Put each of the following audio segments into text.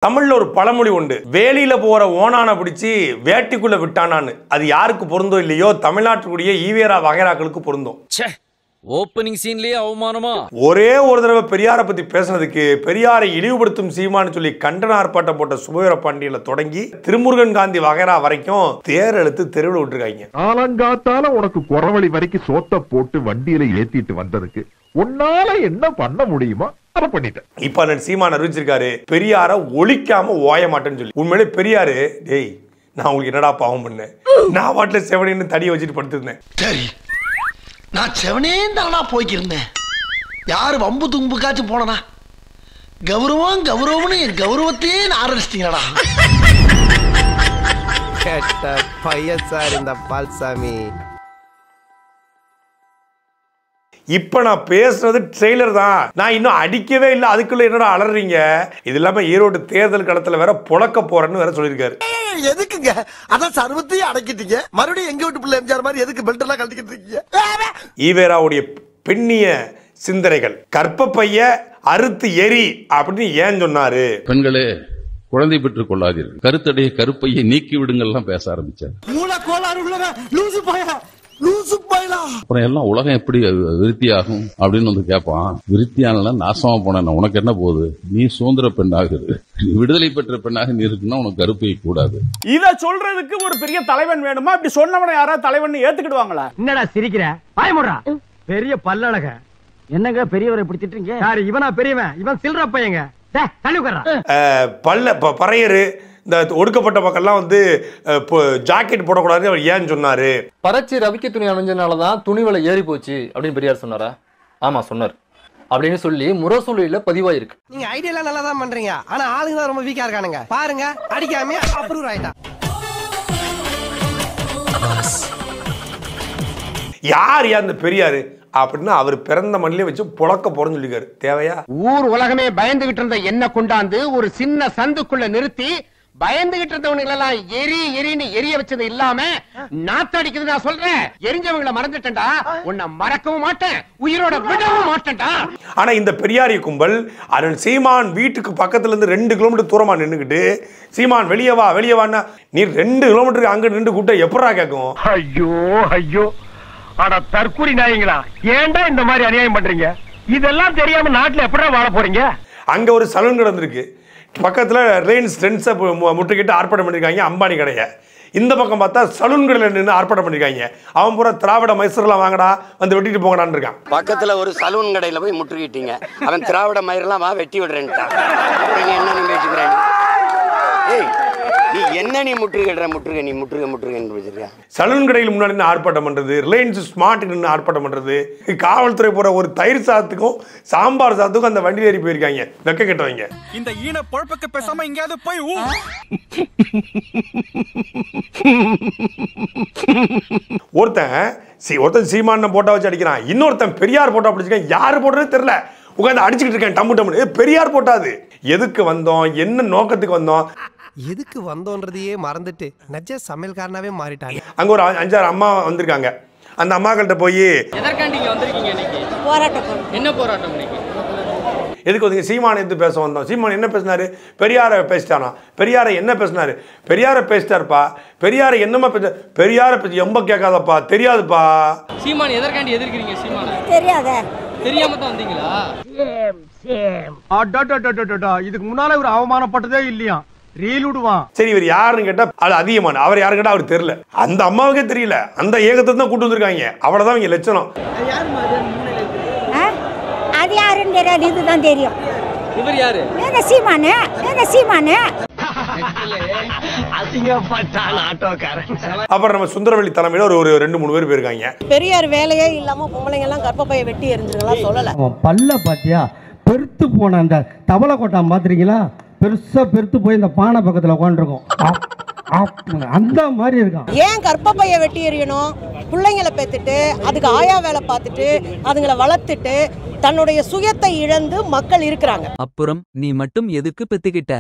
தமிழ்ல ஒரு பழமொழி உண்டு, வேலியில போற ஓனான பிடிச்சி வேட்டிக்குள்ள விட்டானான்னு. அது யாருக்கு பொருந்தோ இல்லையோ தமிழ்நாட்டுடைய ஈவேரா வகைராக்களுக்கு பொருந்தும். ஓப்பனிங் சீன்லயே அவமானமா? ஒரே ஒரு தடவை பெரியாரை பத்தி பேசுனதுக்கு பெரியாரை இழிவுபடுத்தும் சீமான்னு சொல்லி கண்டன ஆர்ப்பாட்டம் போட்ட சுபவீர பாண்டியில தொடங்கி திருமுருகன் காந்தி வகைரா வரைக்கும் தேர் எழுத்து தெருவில் விட்டுருக்காங்க. காலங்காத்தால உனக்கு குறவழி வரைக்கும் சோத்த போட்டு வண்டியில ஏத்திட்டு வந்ததுக்கு உன்னால என்ன பண்ண முடியுமோ அதை பண்ணிட்டேன். இப்ப சீமான் அறிவிச்சிருக்காரு, பெரியார ஒழிக்காம ஓய மாட்டேன்னு சொல்லி. உண்மையிலே பெரியாரு, டேய் நான் உங்களுக்கு என்னடா பாவம் பண்ணேன், நான் வாட்டில செவனின்னு தடியை வச்சுட்டு படுத்திருந்தேன். சரி, நான் செவனே தானா போய்க்கிருந்தேன். யாரு வம்பு தும்புக்காச்சும் போனா கௌரவம் கௌரவம்னு என் கௌரவத்தையே ஆரம்பிச்சிட்டீங்களா? கேட்ட பையன் சார் இந்த பால்சாமி. இப்ப நான் பேசுறது ட்ரெய்லர் தான், நான் இன்னும் அடிக்கவே இல்லை, அதுக்குள்ள என்னடா அலறீங்க? இது இல்லாம ஈரோடு தேர்தல் களத்துல வேற புழக்க போறேன்னு வேற சொல்லியிருக்காரு. எதுக்குங்க அதான் சர்வத்தையும் அடக்கிட்டீங்க, மறுபடியும் எங்க வீட்டு பிள்ளை எம்ஜிஆர் மாதிரி எதுக்கு பெல்ட் எல்லாம் கழட்டிக்கிட்டு இருக்கீங்க? ஈவேராவுடைய பெண்ணிய சிந்தனைகள், கற்பப்பைய அறுத்து எரி அப்படின்னு ஏன் சொன்னாரு? பெண்களே குழந்தை பெற்றுக் கொள்ளாதீர்கள், கருத்தடைய கருப்பையை நீக்கி விடுங்கள்லாம் பேச ஆரம்பிச்சார். அப்புறம் எல்லாம் உலகம் எப்படி விருத்தியாகும் அப்படின்னு வந்து கேட்பான். விருத்தியான நாசமா போன உனக்கு என்ன போகுது, நீ சுதந்திர பெண்ணாக இரு, விடுதலை பெற்ற பெண்ணாக நீ இருக்குன்னா உனக்கு கருப்பை கூடாது. இத சொல்றதுக்கு ஒரு பெரிய தலைவன் வேணுமா? இப்படி சொன்னவன யாராவது தலைவன் ஏத்துக்கிடுவாங்களா? என்னடா சிரிக்கிற? பாயமுடா. பெரிய பல்லழக என்னங்க பெரியவரை பிடிச்சிட்டீங்க? யாரு இவனா பெரியவன்? இவன் சில்ற பையங்க. பறையரு இந்த ஒடுக்கப்பட்ட மக்கள்லாம் வந்து ஜாக்கெட் போடக்கூடாது அவர் ஏன் சொன்னாரு? பறச்சி ரவிக்க துணி அணிஞ்சனாலதான் துணி விலை ஏறி போச்சு அப்படின்னு பெரியார் சொன்னாரா? ஆமா சொன்னார் அப்படின்னு சொல்லி முரசொலியில பதிவாயிருக்கு. நீங்க ஐடியா நல்லா தான் பண்றீங்க, ஆனா ஆளுங்க தான் ரொம்ப வீக்கா இருக்கானுங்க. பாருங்க அடிக்காம அப்ரூவ் ஆயிட்டா. யார் அந்த பெரியாரு அப்படின்னு அவர் பிறந்த மண்ணிலே வச்சு புழக்க போறேன்னு சொல்லிருக்காரு. தேவையா? ஊர் உலகமே பயந்துகிட்டு இருந்த என்ன கொண்டாந்து ஒரு சின்ன சந்துக்குள்ள நிறுத்தி பயந்துகிட்டு இருந்தவங்களெல்லாம் எரி எரின்னு எரிய வச்சது இல்லாம நாத்தடிக்குது. நான் சொல்றேன், எரிஞ்சவங்களை மறந்துட்டேன்டா, உன்னை மறக்கவும் மாட்டேன், உயிரோட விடவும் மாட்டேன்டா. ஆனா இந்த பெரியாரி கும்பல் அருண் சீமான் வீட்டுக்கு பக்கத்துல இருந்து 2 கிலோமீட்டர் தூரமா நின்னுக்கிட்டு சீமான் வெளியே வா வெளியே வான்னா, நீ 2 கிலோமீட்டருக்கு அங்க நின்று கூட்ட எப்படா கேட்கும்? ஐயோ ஐயோ, அட தற்கூரி நாயங்களா, ஏன்டா இந்த மாதிரி அநியாயம் பண்றீங்க? இதெல்லாம் தெரியாம நாட்டுல எப்படா வாழ போறீங்க? அங்க ஒரு சலூன் நடந்திருக்கு, பக்கத்துல ரிலையன்ஸ் ட்ரெண்ட்ஸை முற்றுகிட்டு ஆர்ப்பாட்டம் பண்ணிருக்காங்க, அம்பானி கடையை. இந்த பக்கம் பார்த்தா சலூன் கடையில் நின்று ஆர்ப்பாட்டம் பண்ணிருக்காங்க. அவன் பூரா திராவிட மைசூர்லாம் வாங்கடா வந்து வெட்டிட்டு போங்கடான்னு இருக்கான். பக்கத்துல ஒரு சலூன் கடையில போய் முற்றுகிட்டீங்க, அவன் திராவிட மயிரெல்லாம் வா வெட்டி விடுறேன்ட்டான். என்ன நீ பேசுகிறேன்? ஏய், நீ என்ன நீ முற்றுகிற முற்றுகை, நீ முற்றுகை முற்றுகைன்னு பேசுறியா? சலூன் கடையில் முன்னாடி நின்று ஆர்ப்பாட்டம் பண்றது, ரிலையன்ஸ் ஸ்மார்ட் நின்று ஆர்ப்பாட்டம் பண்றது, காவல்துறை போற ஒரு தயிர் சாதத்துக்கும் சாம்பார் சாதத்துக்கும் அந்த வண்டியில் ஏறி போயிருக்காங்க. வெக்க கெட்டவங்க. இந்த ஈன பொழப்புக்கு பேசாம எங்கேயாவது போய் ஒருத்தன் சீமான் போட்டோ வச்சு அடிக்கிறான், இன்னொருத்தன் பெரியார் போட்டோ பிடிச்சிருக்கான். யாரு போட்டோன்னு தெரியல, உட்காந்து அடிச்சுக்கிட்டு இருக்கேன் டம்மு டம்மு. பெரியார் போட்டாது. எதுக்கு வந்தோம், என்ன நோக்கத்துக்கு வந்தோம், எதுக்கு வந்தோன்றதையே மறந்துட்டு நஜ சமையல்காரனாவே மாறிட்டாங்க. அங்க ஒரு 5-6 அம்மா வந்திருக்காங்க. அந்த அம்மாக்கள்கிட்ட போய் எதற்காண்டி இங்க வந்திருக்கீங்க இன்னைக்கு? போராட்டம். என்ன போராட்டம் இன்னைக்கு? எதுக்கு வந்தீங்க? சீமான் எது பேச வந்தோம். சீமான் என்ன பேசினாரு? பெரியாரை பேசிட்டானா? பெரியாரை என்ன பேசினாரு? பெரியாரை பேசிட்டாருப்பா. பெரியாரை என்னமா பேச? பெரியாரை பேசி எம்ப கேட்காதப்பா, தெரியாதுப்பா. சீமான் எதற்காண்டி எதிர்க்கிறீங்க? சீமான் தெரியாத, தெரியாம தான் வந்தீங்களா? இதுக்கு முன்னால ஒரு அவமானப்பட்டதே இல்லையா? சரி, இவர் யாருன்னு கேட்டா அது அதிகமான. அவர் யாரு கேட்டா அவருக்கு தெரியல. அந்த அம்மாவுக்கே தெரியல. அந்த ஏகத்தை தான் கூட்டு வந்திருக்காங்க. அவ்வளவுதான் இங்க லட்சணம். அது யாருன்னு தெரியாது, இதுதான் தெரியும். இவர் யாரு? சீமானு. சீமானு அப்புறம் நம்ம சுந்தரவெளி தலைமையில ஒரு 2-3 பேர் போயிருக்காங்க. பெரியார் வேலையே இல்லாம பொம்பளைங்க எல்லாம் கர்ப்பப்பையை வெட்டி எரிஞ்சிருக்கலாம் சொல்லல. பல்ல பாத்தியா பெருத்து போன அந்த தவளை கொட்டான் பாத்துறீங்களா? பெருசா பெருத்து போய் இந்த பானை பக்கத்துல உட்காந்துருக்கும், அந்த மாதிரி இருக்கான். ஏன் கர்ப்பப்பையை வெட்டி எறியணும்? பிள்ளைங்களை பெத்துட்டு அதுக்கு ஆயா வேலை பார்த்துட்டு அதுங்களை வளர்த்துட்டு தன்னுடைய சுயத்தை இழந்து மக்கள் இருக்கிறாங்க. அப்புறம் நீ மட்டும் எதுக்கு பெத்துக்கிட்ட?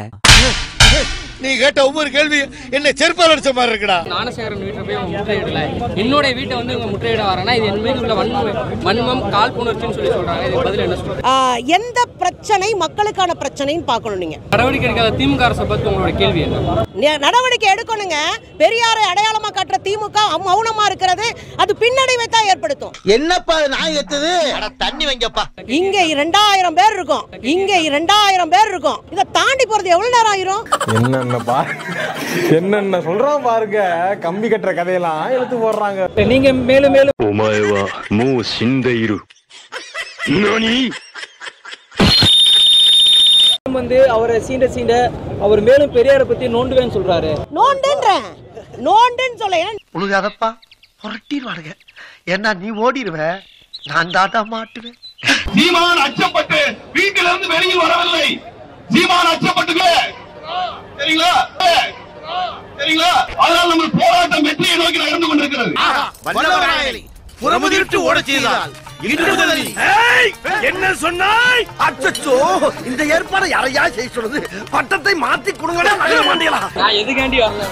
நீ கேட்ட ஒவ்வொரு கேள்வி என்ன செருப்பால் அடிச்ச மாதிரி இருக்குடா. ஞானசேகரன் வீட்டை போய் முற்றுகையிடல, என்னுடைய வீட்டை வந்து இவங்க முற்றுகையிட வரனா இது என் மீது உள்ள வன்மம் காழ்ப்புணர்ச்சின்னு சொல்றாங்க. இது பதில் என்ன சொல்றீங்க? எந்த பிரச்சனை மக்களுக்கான பிரச்சனைன்னு பார்க்கணும். நீங்க நடவடிக்கை எடுக்காத திமுக அரசை பத்தி உங்களோட கேள்வி என்ன? நடவடிக்கை எடுக்கணுங்க. பெரியாரை அடையாளமா காட்டுற திமுக மௌனமா இருக்கிறது அது பின்னடைவை தான் ஏற்படுத்தும். என்னப்பா நாய் எத்துது? தண்ணி வைங்கப்பா. இங்க 2000 பேர் இருக்கும், இங்க 2000 பேர் இருக்கும். இத தாண்டி போறது எவ்வளவு நேரம் ஆயிரும்? என்னென்ன சொல்றான் பாருங்க. கம்பி கட்டுற கதையெல்லாம் எடுத்து போடுறாங்க. நீங்க மேலும் மேலும் வந்து அவரை சீண்ட அவர் மேலும் பெரியாரை பத்தி நோண்டுவேன்னு சொல்றாரு. நோண்டுன்னு சொல்ல உனக்கு புரட்டிடுவானுங்க. ஏன்னா நீ ஓடிடுவ, நான் தாத்தா மாட்டுவேன். சீமான் அச்சப்பட்டு வீட்டில இருந்து வெளியில் வரவில்லை. சீமான் அச்சப்பட்டு சரிங்களா சரிங்களா? அதனால் நம்ம போராட்டம் வெற்றியை நோக்கி நடந்து கொண்டிருக்கிறது. புறமுதிட்டு ஓடச் செய்தால் என்ன சொன்னாய்? அச்சச்சோ, இந்த ஏற்பாடு யாரையா செய்ய சொல்லுது? பட்டத்தை மாத்தி கொடுங்கடா. நான் எதுக்காண்டி வரல?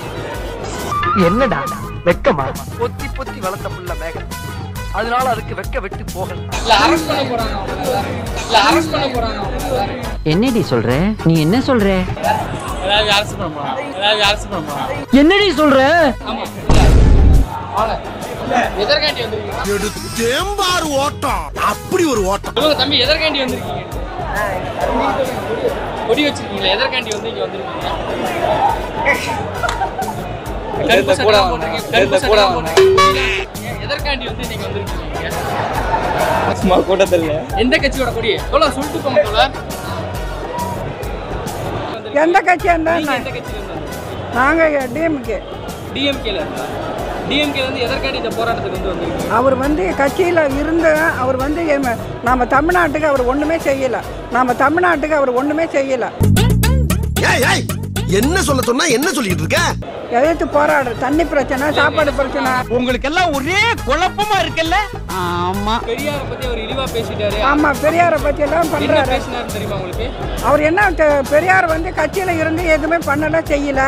என்னடா வெக்கமா? பொத்தி பொத்தி வளர்த்த புள்ள மேகம், அதனால அதுக்கு வெக்க விட்டு போகல. அரெஸ்ட் பண்ண போறாங்க. என்னடி சொல்ற? நீ என்ன சொல்ற? என்னடி சொல்ற? எதற்காண்டி வந்திருக்கீங்க? தேம்பார் ஓட்டம், அப்படி ஒரு ஓட்டம். தம்பி எதற்காண்டி வந்திருக்கீங்க? கொடி வச்சிருக்கீங்களா? எதற்காண்டி வந்து இங்க வந்திருக்கீங்க? எதற்காண்டி வந்து நீங்க வந்திருக்கீங்க? கூட்டத்தில் எந்த கட்சியோட கொடி சொல்லிட்டு போங்க. எந்த கட்சியா இருந்தா? நாங்க டிஎம்கேல வந்து எதற்காண்டி இந்த போராட்டத்துக்கு வந்து வந்திருக்கீங்க? அவர் வந்து கட்சியில் இருந்து அவர் வந்து நம்ம தமிழ்நாட்டுக்கு அவர் ஒன்றுமே செய்யலை. என்ன சொல்ல சொன்னா என்ன சொல்லிட்டு இருக்க? எதிர்த்து போராடுற தண்ணி பிரச்சனை, சாப்பாடு பிரச்சனை. உங்களுக்கு எல்லாம் ஒரே குழப்பமா இருக்குல்ல? ஆமா. பெரியாரை பத்தி அவர் இழிவா பேசிட்டாரு. ஆமா, பெரியாரை பத்தி எல்லாம் பண்றாரு. பேசினாரு தெரியுமா உங்களுக்கு? அவர் என்ன பெரியார் வந்து கட்சியில இருந்து எதுவுமே பண்ணல, செய்யல.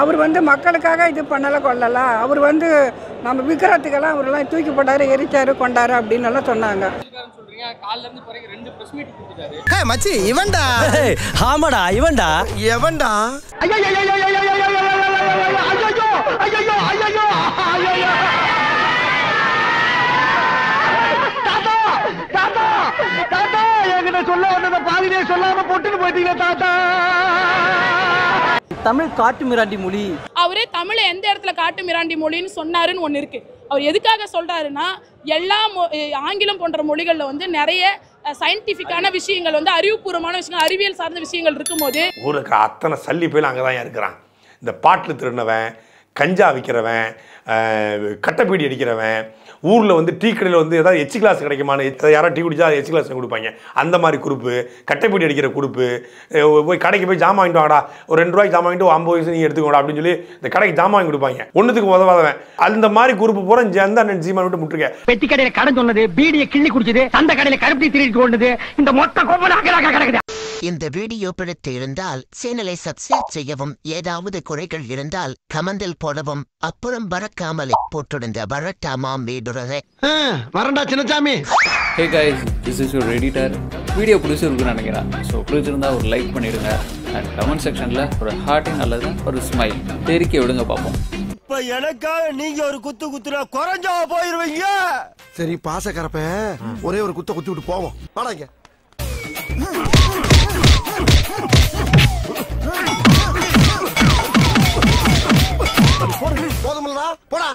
அவர் வந்து மக்களுக்காக இது பண்ணல, கொள்ளல. அவர் வந்து நம்ம விக்கிரத்துக்கெல்லாம் அவரெல்லாம் தூக்கி போட்டாரு, எரிச்சாரு, கொண்டாரு அப்படின்னு எல்லாம் சொன்னாங்க. காலைல இருந்து பிறகு 2 பிரஸ் மீட் கொடுத்தாரு. மச்சி இவன்டா. ஆமாடா இவன்டா. எவன்டா? சொல்ல வந்தத பாதியிலே சொல்லாம போட்டுட்டு போயிட்டீங்க தாத்தா. தமிழ் காட்டு மிராண்டி மொழி. அவரே தமிழை எந்த இடத்துல காட்டு மிராண்டி மொழின்னு சொன்னாருன்னு ஒன்று இருக்கு. அவர் எதுக்காக சொல்றாருன்னா, எல்லா ஆங்கிலம் போன்ற மொழிகளில் வந்து நிறைய சயின்டிஃபிக்கான விஷயங்கள் வந்து அறிவுபூர்வமான விஷயங்கள், அறிவியல் சார்ந்த விஷயங்கள் இருக்கும்போது ஊருக்கு அத்தனை சல்லி போய் அங்கே தான் இருக்கிறான். இந்த பாட்டில் திருடினவன், கஞ்சா விற்கிறவன், கட்டைப்பீடி அடிக்கிறவன், ஊரில் வந்து டீ கடையில் வந்து ஏதாவது எச்சு கிளாஸ் கிடைக்குமான்னு யாராவது டீ குடிச்சா எச்சு கிளாஸ் கொடுப்பாங்க. அந்த மாதிரி குரூப்பு, கட்டைப்பீடி அடிக்கிற குரூப்பு, போய் கடைக்கு போய் ஜாமான் வாங்கிட்டு வாங்கடா, ஒரு 2 ரூபாய்க்கு ஜாமான் வாங்கிட்டு 50 பைசா நீங்கள் எடுத்துக்கோடா அப்படின்னு சொல்லி இந்த கடைக்கு ஜாமான் வாங்கி கொடுப்பாங்க. ஒன்றுத்துக்கு உதவாதவன். அந்த மாதிரி குரூப்பு பூரா அந்த அண்ணன் சீமான் விட்டு முட்டுருக்க. பெட்டி கடையில் கடன் சொன்னது, பீடியை கிள்ளி குடிச்சது, அந்த கடையில் கருப்பி திருட்டு கொண்டது, இந்த மொத்த கோப்பனாக கிடக்குது. இந்த வீடியோ பிடித்து இருந்தால் சேனலை சப்ஸ்கிரைப் செய்யவும், ஏதாவது குறைகள் இருந்தால் கமெண்டில் போடவும், அப்புறம் பறக்காமலே போட்டுடுங்க. வரட்டாமாம் வீடுறதே வரண்டா Chinnasamy. Hey guys, this is your editor. Video பிடிச்சிருக்குன்னு நினைக்கிறேன். ஸோ பிடிச்சிருந்தா ஒரு லைக் பண்ணிடுங்க அண்ட் கமெண்ட் செக்ஷனில் ஒரு ஹார்ட்டிங் அல்லது ஒரு ஸ்மைல் தெரிக்க விடுங்க பார்ப்போம். இப்ப எனக்காக நீங்க ஒரு குத்துனா குறைஞ்சா போயிருவீங்க. சரி பாசக்கரப்ப ஒரே ஒரு குத்தி விட்டு போவோம். வாடாங்க. போதுமில்லடா, போடா.